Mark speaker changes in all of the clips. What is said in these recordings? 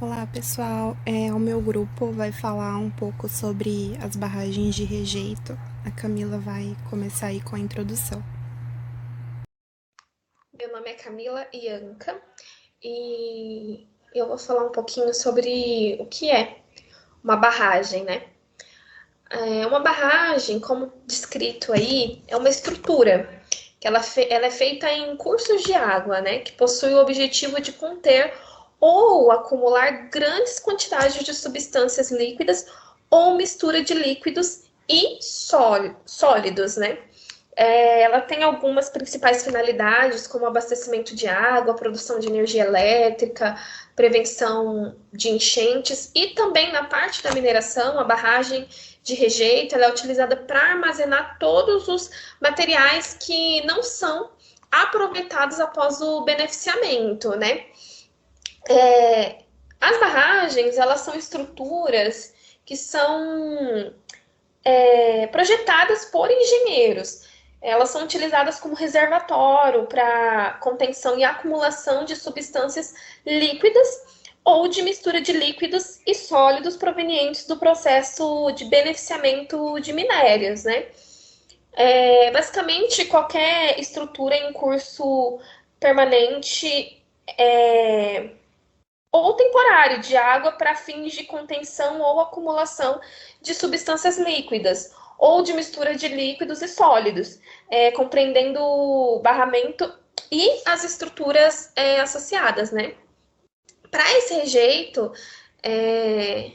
Speaker 1: Olá pessoal, o meu grupo vai falar um pouco sobre as barragens de rejeito. A Camila vai começar aí com a introdução.
Speaker 2: Meu nome é Camila Ianca e eu vou falar um pouquinho sobre o que é uma barragem, né? Uma barragem, como descrito aí, é uma estrutura que ela é feita em cursos de água, né? Que possui o objetivo de conter ou acumular grandes quantidades de substâncias líquidas ou mistura de líquidos e sólidos, né? Ela tem algumas principais finalidades, como abastecimento de água, produção de energia elétrica, prevenção de enchentes e também na parte da mineração, a barragem de rejeito ela é utilizada para armazenar todos os materiais que não são aproveitados após o beneficiamento, né? É, as barragens elas são estruturas que são projetadas por engenheiros. Elas são utilizadas como reservatório para contenção e acumulação de substâncias líquidas ou de mistura de líquidos e sólidos provenientes do processo de beneficiamento de minérios, né? Basicamente, qualquer estrutura em curso permanente ou temporário de água para fins de contenção ou acumulação de substâncias líquidas ou de mistura de líquidos e sólidos, compreendendo o barramento e as estruturas associadas, né? Para esse rejeito, é,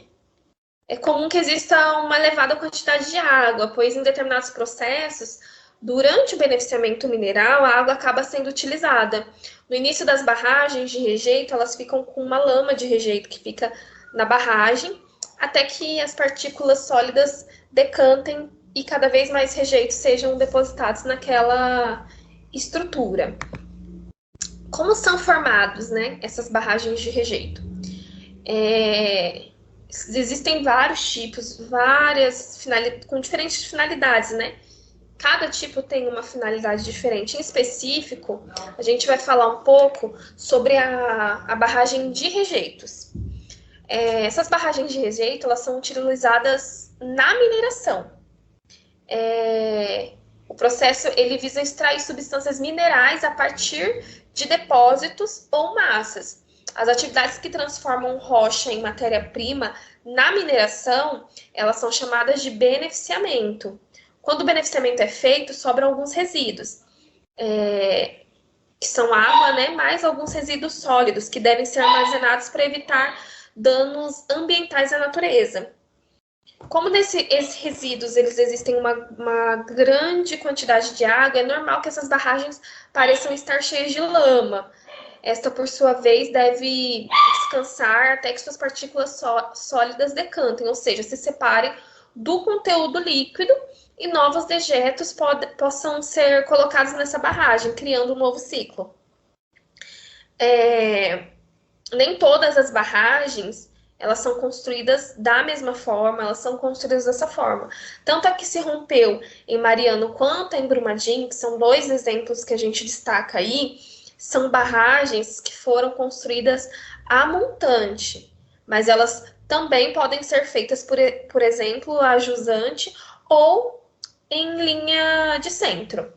Speaker 2: é comum que exista uma elevada quantidade de água, pois em determinados processos, durante o beneficiamento mineral, a água acaba sendo utilizada. No início das barragens de rejeito, elas ficam com uma lama de rejeito que fica na barragem, até que as partículas sólidas decantem e cada vez mais rejeitos sejam depositados naquela estrutura. Como são formados, né, essas barragens de rejeito? É, Existem vários tipos, com diferentes finalidades, né? Cada tipo tem uma finalidade diferente. Em específico, a gente vai falar um pouco sobre a barragem de rejeitos. Essas barragens de rejeito elas são utilizadas na mineração. O processo ele visa extrair substâncias minerais a partir de depósitos ou massas. As atividades que transformam rocha em matéria-prima na mineração, elas são chamadas de beneficiamento. Quando o beneficiamento é feito, sobram alguns resíduos, que são água, né, mais alguns resíduos sólidos que devem ser armazenados para evitar danos ambientais à natureza. Como esses resíduos eles existem uma grande quantidade de água, é normal que essas barragens pareçam estar cheias de lama. Esta, por sua vez, deve descansar até que suas partículas sólidas decantem, ou seja, se separem do conteúdo líquido e novos dejetos possam ser colocados nessa barragem, criando um novo ciclo. Nem todas as barragens elas são construídas da mesma forma, elas são construídas dessa forma. Tanto a que se rompeu em Mariano quanto em Brumadinho, que são dois exemplos que a gente destaca aí, são barragens que foram construídas a montante, mas elas também podem ser feitas, por exemplo, a jusante ou em linha de centro.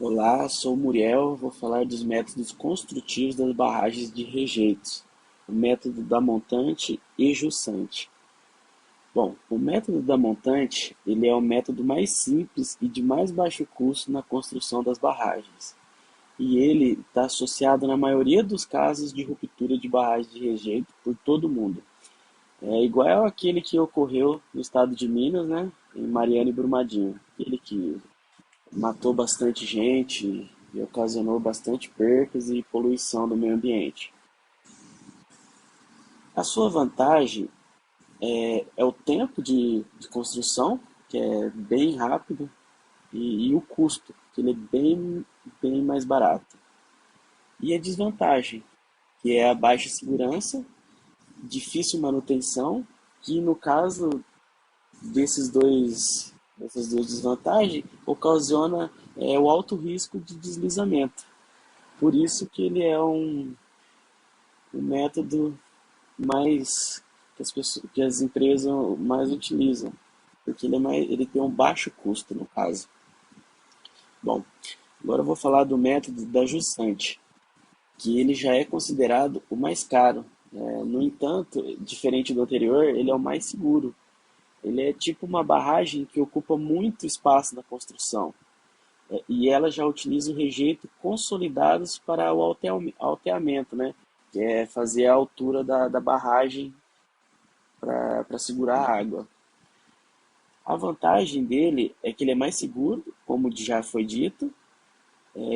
Speaker 3: Olá, sou Muriel, vou falar dos métodos construtivos das barragens de rejeitos, o método da montante e jussante. Bom, o método da montante, ele é o método mais simples e de mais baixo custo na construção das barragens. E ele está associado na maioria dos casos de ruptura de barragens de rejeito por todo o mundo. É igual aquele que ocorreu no estado de Minas, né, em Mariana e Brumadinho, aquele que matou bastante gente e ocasionou bastante percas e poluição do meio ambiente. A sua vantagem é o tempo de construção, que é bem rápido, e o custo, que ele é bem mais barato. E a desvantagem, que é a baixa segurança, difícil manutenção, que no caso dessas duas desvantagens, ocasiona o alto risco de deslizamento. Por isso que ele é o método mais que as empresas mais utilizam, porque ele tem um baixo custo no caso. Bom, agora eu vou falar do método da Jusante, que ele já é considerado o mais caro. No entanto, diferente do anterior, ele é o mais seguro. Ele é tipo uma barragem que ocupa muito espaço na construção, e ela já utiliza o rejeito consolidados para o alteamento, né? Que é fazer a altura da barragem para segurar a água. A vantagem dele é que ele é mais seguro, como já foi dito,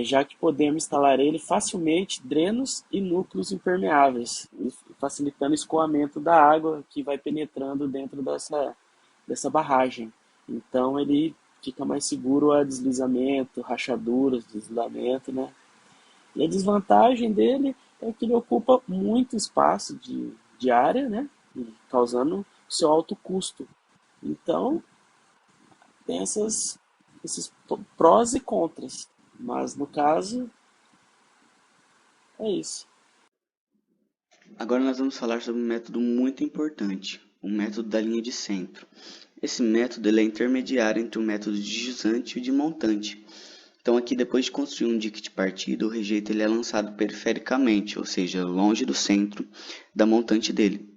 Speaker 3: já que podemos instalar ele facilmente drenos e núcleos impermeáveis, facilitando o escoamento da água que vai penetrando dentro dessa barragem. Então ele fica mais seguro a deslizamento, rachaduras, deslizamento, né? E a desvantagem dele é que ele ocupa muito espaço de área, né? Causando seu alto custo. Então, tem esses prós e contras. Mas no caso, é isso.
Speaker 4: Agora nós vamos falar sobre um método muito importante, o método da linha de centro. Esse método ele é intermediário entre o método de jusante e o de montante. Então aqui, depois de construir um dique de partida, o rejeito ele é lançado perifericamente, ou seja, longe do centro da montante dele.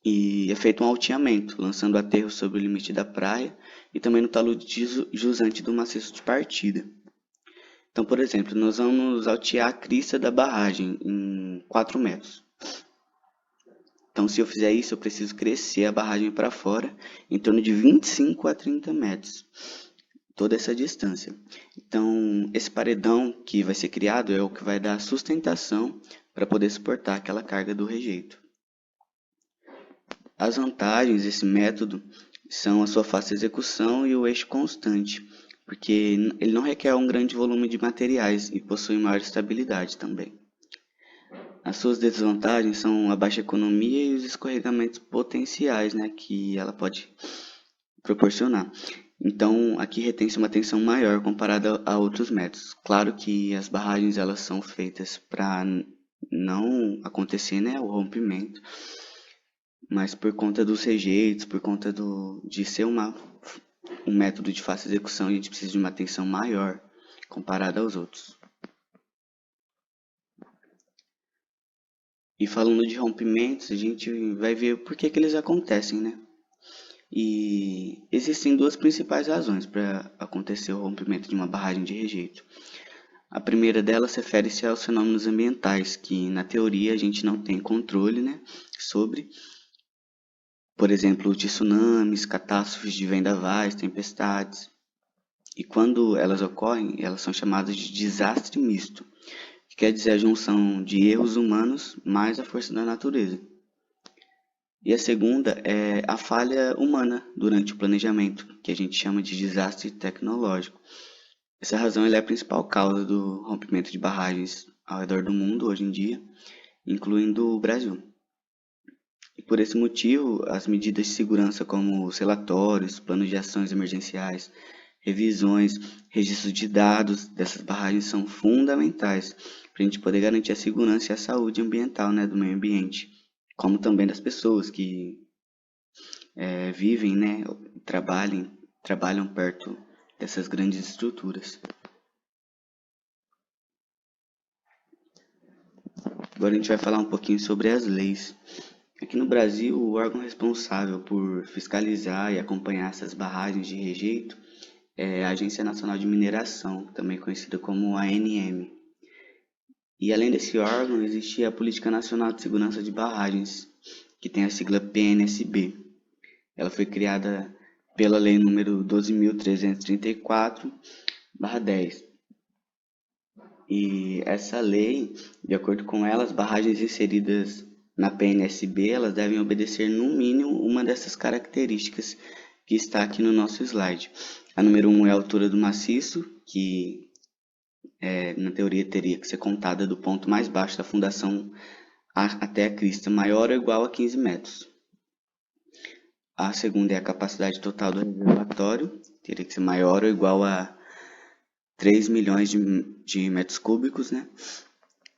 Speaker 4: E é feito um alteamento, lançando aterro sobre o limite da praia e também no talude jusante do maciço de partida. Então, por exemplo, nós vamos altear a crista da barragem em 4 metros. Então, se eu fizer isso, eu preciso crescer a barragem para fora em torno de 25 a 30 metros. Toda essa distância. Então, esse paredão que vai ser criado é o que vai dar sustentação para poder suportar aquela carga do rejeito. As vantagens desse método são a sua fácil execução e o eixo constante, porque ele não requer um grande volume de materiais e possui maior estabilidade também. As suas desvantagens são a baixa economia e os escorregamentos potenciais, né, que ela pode proporcionar. Então, aqui retém-se uma tensão maior comparada a outros métodos. Claro que as barragens elas são feitas para não acontecer, né, o rompimento, mas por conta dos rejeitos, por conta de ser um método de fácil execução, a gente precisa de uma tensão maior comparada aos outros. E falando de rompimentos, a gente vai ver por que eles acontecem, né? E existem 2 principais razões para acontecer o rompimento de uma barragem de rejeito. A primeira delas refere-se aos fenômenos ambientais, que na teoria a gente não tem controle, né, sobre, por exemplo, tsunamis, catástrofes de vendavais, tempestades. E quando elas ocorrem, elas são chamadas de desastre misto, que quer dizer a junção de erros humanos mais a força da natureza. E a segunda é a falha humana durante o planejamento, que a gente chama de desastre tecnológico. Essa razão é a principal causa do rompimento de barragens ao redor do mundo hoje em dia, incluindo o Brasil. E por esse motivo, as medidas de segurança como os relatórios, planos de ações emergenciais, revisões, registros de dados dessas barragens são fundamentais para a gente poder garantir a segurança e a saúde ambiental, né, do meio ambiente, como também das pessoas que vivem, né, trabalham perto dessas grandes estruturas. Agora a gente vai falar um pouquinho sobre as leis. Aqui no Brasil, o órgão responsável por fiscalizar e acompanhar essas barragens de rejeito é a Agência Nacional de Mineração, também conhecida como ANM. E além desse órgão, existe a Política Nacional de Segurança de Barragens, que tem a sigla PNSB. Ela foi criada pela Lei número 12.334/10. E essa lei, de acordo com ela, as barragens inseridas na PNSB, elas devem obedecer no mínimo uma dessas características que está aqui no nosso slide. A número 1 é a altura do maciço, que na teoria teria que ser contada do ponto mais baixo da fundação até a crista, maior ou igual a 15 metros. A segunda é a capacidade total do reservatório, teria que ser maior ou igual a 3 milhões de metros cúbicos, né?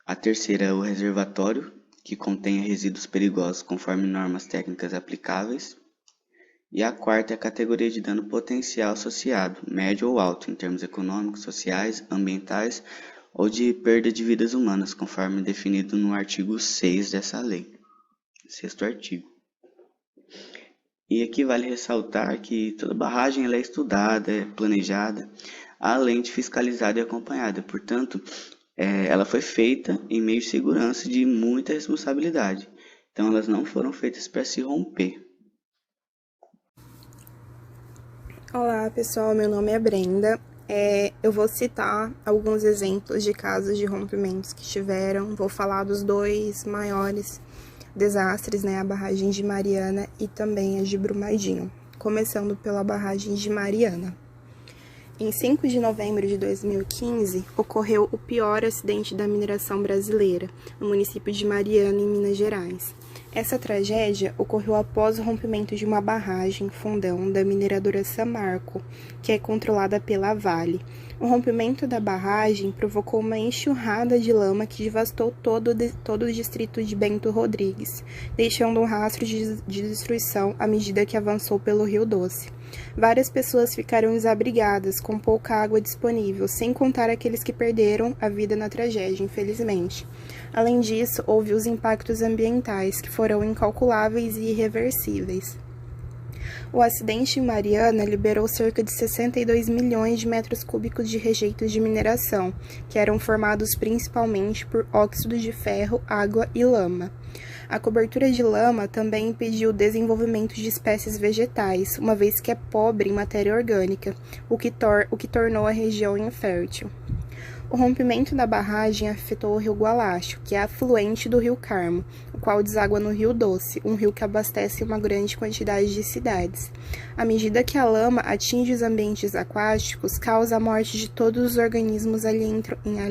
Speaker 4: A terceira é o reservatório, que contenha resíduos perigosos conforme normas técnicas aplicáveis. E a quarta é a categoria de dano potencial associado, médio ou alto, em termos econômicos, sociais, ambientais ou de perda de vidas humanas, conforme definido no artigo 6 dessa lei. Sexto artigo. E aqui vale ressaltar que toda barragem ela é estudada, é planejada, além de fiscalizada e acompanhada. Portanto, ela foi feita em meio de segurança de muita responsabilidade. Então, elas não foram feitas para se romper.
Speaker 1: Olá, pessoal. Meu nome é Brenda. Eu vou citar alguns exemplos de casos de rompimentos que tiveram. Vou falar dos dois maiores desastres, né? A barragem de Mariana e também a de Brumadinho. Começando pela barragem de Mariana. Em 5 de novembro de 2015, ocorreu o pior acidente da mineração brasileira, no município de Mariana, em Minas Gerais. Essa tragédia ocorreu após o rompimento de uma barragem fundão da mineradora Samarco, que é controlada pela Vale. O rompimento da barragem provocou uma enxurrada de lama que devastou todo o distrito de Bento Rodrigues, deixando um rastro de destruição à medida que avançou pelo Rio Doce. Várias pessoas ficaram desabrigadas, com pouca água disponível, sem contar aqueles que perderam a vida na tragédia, infelizmente. Além disso, houve os impactos ambientais, que foram incalculáveis e irreversíveis. O acidente em Mariana liberou cerca de 62 milhões de metros cúbicos de rejeitos de mineração, que eram formados principalmente por óxido de ferro, água e lama. A cobertura de lama também impediu o desenvolvimento de espécies vegetais, uma vez que é pobre em matéria orgânica, o que tornou a região infértil. O rompimento da barragem afetou o rio Gualacho, que é afluente do rio Carmo, o qual deságua no Rio Doce, um rio que abastece uma grande quantidade de cidades. À medida que a lama atinge os ambientes aquáticos, causa a morte de todos os organismos ali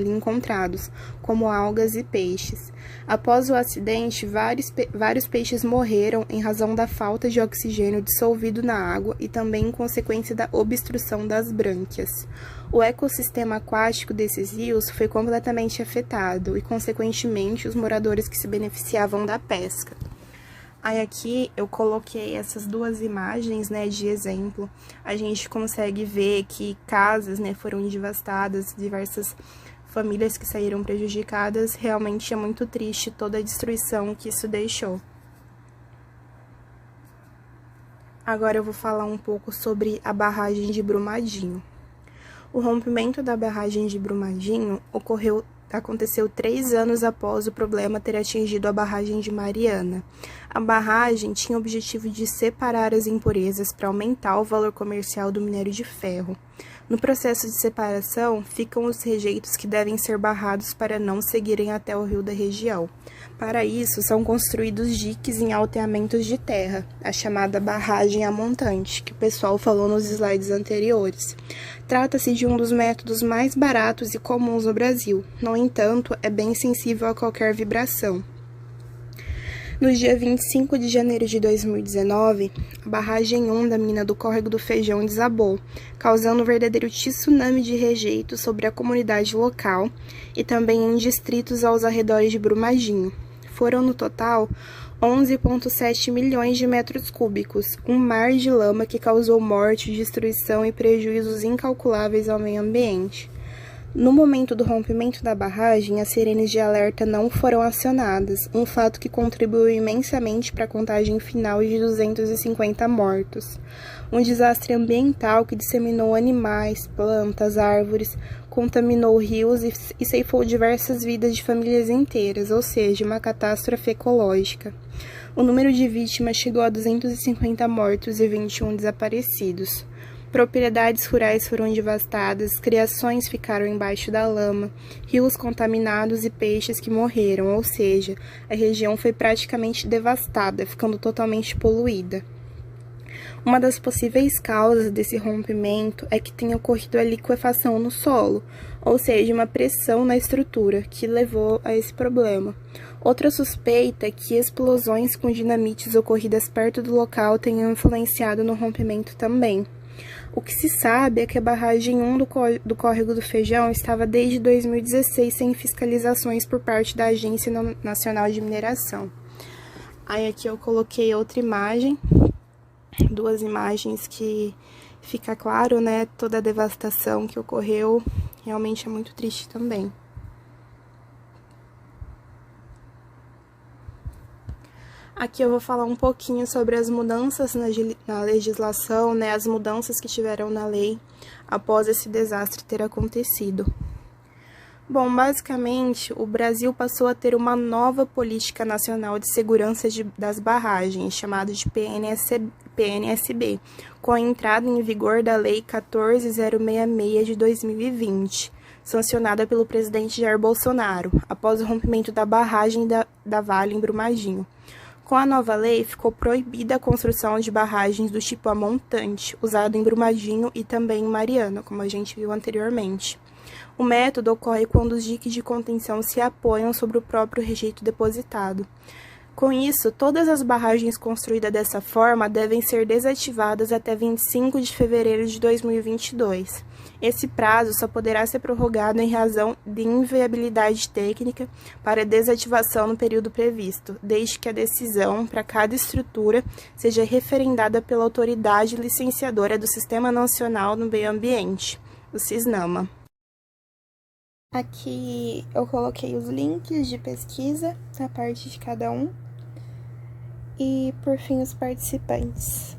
Speaker 1: encontrados, como algas e peixes. Após o acidente, vários peixes morreram em razão da falta de oxigênio dissolvido na água e também em consequência da obstrução das brânquias. O ecossistema aquático desses rios foi completamente afetado e, consequentemente, os moradores que se beneficiavam da pesca. Aí aqui eu coloquei essas duas imagens, né, de exemplo. A gente consegue ver que casas, né, foram devastadas, diversas famílias que saíram prejudicadas. Realmente é muito triste toda a destruição que isso deixou. Agora eu vou falar um pouco sobre a barragem de Brumadinho. O rompimento da barragem de Brumadinho aconteceu 3 anos após o problema ter atingido a barragem de Mariana. A barragem tinha o objetivo de separar as impurezas para aumentar o valor comercial do minério de ferro. No processo de separação, ficam os rejeitos que devem ser barrados para não seguirem até o rio da região. Para isso, são construídos diques em alteamentos de terra, a chamada barragem a montante, que o pessoal falou nos slides anteriores. Trata-se de um dos métodos mais baratos e comuns no Brasil, no entanto, é bem sensível a qualquer vibração. No dia 25 de janeiro de 2019, a barragem 1 da mina do Córrego do Feijão desabou, causando um verdadeiro tsunami de rejeito sobre a comunidade local e também em distritos aos arredores de Brumadinho. Foram, no total, 11,7 milhões de metros cúbicos, um mar de lama que causou morte, destruição e prejuízos incalculáveis ao meio ambiente. No momento do rompimento da barragem, as sirenes de alerta não foram acionadas, um fato que contribuiu imensamente para a contagem final de 250 mortos. Um desastre ambiental que disseminou animais, plantas, árvores, contaminou rios e ceifou diversas vidas de famílias inteiras, ou seja, uma catástrofe ecológica. O número de vítimas chegou a 250 mortos e 21 desaparecidos. Propriedades rurais foram devastadas, criações ficaram embaixo da lama, rios contaminados e peixes que morreram, ou seja, a região foi praticamente devastada, ficando totalmente poluída. Uma das possíveis causas desse rompimento é que tenha ocorrido a liquefação no solo, ou seja, uma pressão na estrutura, que levou a esse problema. Outra suspeita é que explosões com dinamites ocorridas perto do local tenham influenciado no rompimento também. O que se sabe é que a barragem 1 do Córrego do Feijão estava desde 2016 sem fiscalizações por parte da Agência Nacional de Mineração. Aí aqui eu coloquei outra imagem, duas imagens que fica claro, né, toda a devastação que ocorreu. Realmente é muito triste também. Aqui eu vou falar um pouquinho sobre as mudanças na legislação, né, as mudanças que tiveram na lei após esse desastre ter acontecido. Bom, basicamente, o Brasil passou a ter uma nova Política Nacional de Segurança das Barragens, chamada de PNSB, com a entrada em vigor da Lei 14.066 de 2020, sancionada pelo presidente Jair Bolsonaro, após o rompimento da barragem da Vale em Brumadinho. Com a nova lei, ficou proibida a construção de barragens do tipo a montante, usado em Brumadinho e também em Mariana, como a gente viu anteriormente. O método ocorre quando os diques de contenção se apoiam sobre o próprio rejeito depositado. Com isso, todas as barragens construídas dessa forma devem ser desativadas até 25 de fevereiro de 2022. Esse prazo só poderá ser prorrogado em razão de inviabilidade técnica para desativação no período previsto, desde que a decisão para cada estrutura seja referendada pela autoridade licenciadora do Sistema Nacional do Meio Ambiente, o SISNAMA. Aqui eu coloquei os links de pesquisa, a parte de cada um, e por fim os participantes.